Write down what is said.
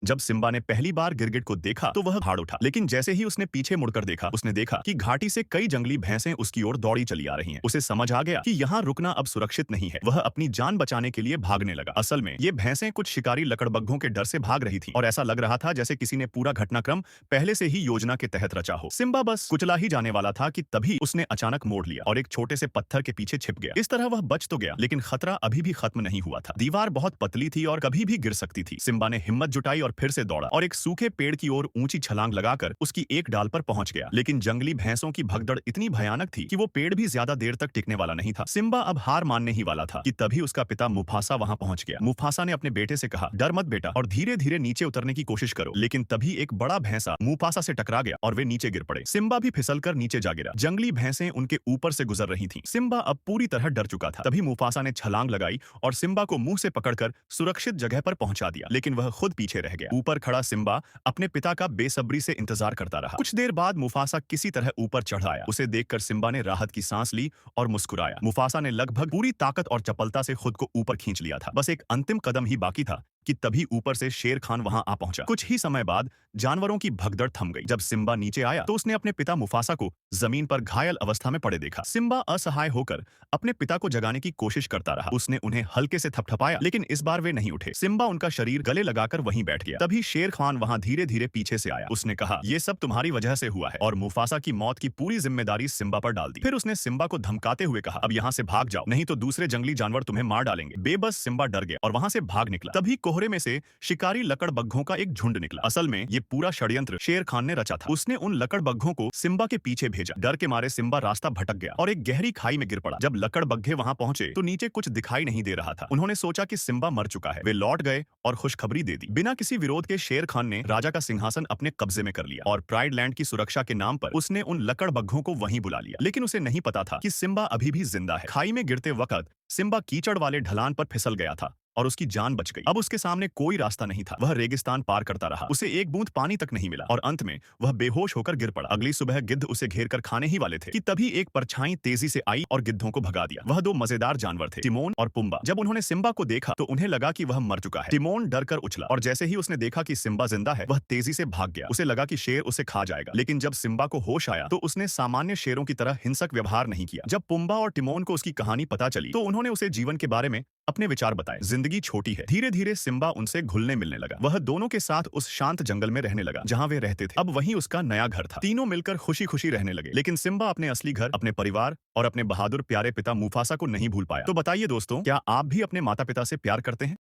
जब सिम्बा ने पहली बार गिरगिट को देखा तो वह भाड़ उठा, लेकिन जैसे ही उसने पीछे मुड़कर देखा, उसने देखा कि घाटी से कई जंगली भैंसें उसकी ओर दौड़ी चली आ रही हैं। उसे समझ आ गया कि यहाँ रुकना अब सुरक्षित नहीं है। वह अपनी जान बचाने के लिए भागने लगा। असल में ये भैंसें कुछ शिकारी लकड़बग्घों के डर से भाग रही थीं और ऐसा लग रहा था जैसे किसी ने पूरा घटनाक्रम पहले से ही योजना के तहत रचा हो। सिम्बा बस कुचला ही जाने वाला था कि तभी उसने अचानक मोड़ लिया और एक छोटे से पत्थर के पीछे छिप गया। इस तरह वह बच तो गया, लेकिन खतरा अभी भी खत्म नहीं हुआ था। दीवार बहुत पतली थी और कभी भी गिर सकती थी। सिम्बा ने हिम्मत जुटाई और फिर से दौड़ा और एक सूखे पेड़ की ओर ऊंची छलांग लगाकर उसकी एक डाल पर पहुंच गया। लेकिन जंगली भैंसों की भगदड़ इतनी भयानक थी कि वो पेड़ भी ज्यादा देर तक टिकने वाला नहीं था। सिम्बा अब हार मानने ही वाला था कि तभी उसका पिता मुफासा वहां पहुंच गया। मुफासा ने अपने बेटे से कहा, डर मत बेटा, और धीरे धीरे नीचे उतरने की कोशिश करो। लेकिन तभी एक बड़ा भैंसा मुफासा से टकरा गया और वे नीचे गिर पड़े। सिम्बा भी फिसलकर नीचे जा गिरा। जंगली भैंसें उनके ऊपर से गुजर रही थीं। सिम्बा अब पूरी तरह डर चुका था। तभी मुफासा ने छलांग लगाई और सिम्बा को मुंह से पकड़कर सुरक्षित जगह पर पहुंचा दिया, लेकिन वह खुद पीछे रह गया। ऊपर खड़ा सिम्बा अपने पिता का बेसब्री से इंतजार करता रहा। कुछ देर बाद मुफासा किसी तरह ऊपर चढ़ आया। उसे देखकर सिम्बा ने राहत की सांस ली और मुस्कुराया। मुफासा ने लगभग पूरी ताकत और चपलता से खुद को ऊपर खींच लिया था। बस एक अंतिम कदम ही बाकी था कि तभी ऊपर से शेर खान वहां आ पहुंचा। कुछ ही समय बाद जानवरों की भगदड़ थम गई। जब सिम्बा नीचे आया तो उसने अपने पिता मुफासा को जमीन पर घायल अवस्था में पड़े देखा। सिम्बा असहाय होकर अपने पिता को जगाने की कोशिश करता रहा। उसने उन्हें हल्के से थपथपाया, लेकिन इस बार वे नहीं उठे। सिम्बा उनका शरीर गले लगाकर वहीं बैठ गया। तभी शेर खान वहां धीरे धीरे पीछे से आया। उसने कहा, ये सब तुम्हारी वजह से हुआ है, और मुफासा की मौत की पूरी जिम्मेदारी सिम्बा पर डाल दी। फिर उसने सिम्बा को धमकाते हुए कहा, अब यहाँ से भाग जाओ, नहीं तो दूसरे जंगली जानवर तुम्हें मार डालेंगे। बेबस सिम्बा डर गया और वहां से भाग निकला। तभी कोहरे में से शिकारी लकड़बग्घों का एक झुंड निकला। असल में ये पूरा षड्यंत्र शेर खान ने रचा था। उसने उन लकड़बग्घों को सिम्बा के पीछे भेजा। डर के मारे सिम्बा रास्ता भटक गया और एक गहरी खाई में गिर पड़ा। जब लकड़बग्घे वहां पहुंचे तो नीचे कुछ दिखाई नहीं दे रहा था। उन्होंने सोचा कि सिम्बा मर चुका है। वे लौट गए और खुशखबरी दे दी। बिना किसी विरोध के शेर खान ने राजा का सिंहासन अपने कब्जे में कर लिया और प्राइड लैंड की सुरक्षा के नाम पर उसने उन लकड़बग्घों को वहीं बुला लिया। लेकिन उसे नहीं पता था कि सिम्बा अभी भी जिंदा है। खाई में गिरते वक्त सिम्बा कीचड़ वाले ढलान पर फिसल गया था और उसकी जान बच गई। अब उसके सामने कोई रास्ता नहीं था। वह रेगिस्तान पार करता रहा। उसे एक बूंद पानी तक नहीं मिला और अंत में वह बेहोश होकर गिर पड़ा। अगली सुबह गिद्ध उसे घेर कर खाने ही वाले थे कि तभी एक परछाई तेजी से आई और गिद्धों को भगा दिया। वह दो मजेदार जानवर थे, टिमोन और पुम्बा। जब उन्होंने सिम्बा को देखा तो उन्हें लगा कि वह मर चुका है। टिमोन डरकर उछला और जैसे ही उसने देखा कि सिम्बा जिंदा है, वह तेजी से भाग गया। उसे लगा कि शेर उसे खा जाएगा, लेकिन जब सिम्बा को होश आया तो उसने सामान्य शेरों की तरह हिंसक व्यवहार नहीं किया। जब पुम्बा और टिमोन को उसकी कहानी पता चली तो उन्होंने उसे जीवन के बारे में अपने विचार बताए। जिंदगी छोटी है। धीरे धीरे सिम्बा उनसे घुलने मिलने लगा। वह दोनों के साथ उस शांत जंगल में रहने लगा जहां वे रहते थे। अब वहीं उसका नया घर था। तीनों मिलकर खुशी खुशी रहने लगे। लेकिन सिम्बा अपने असली घर, अपने परिवार और अपने बहादुर प्यारे पिता मुफासा को नहीं भूल पाया। तो बताइए दोस्तों, क्या आप भी अपने माता पिता से प्यार करते हैं?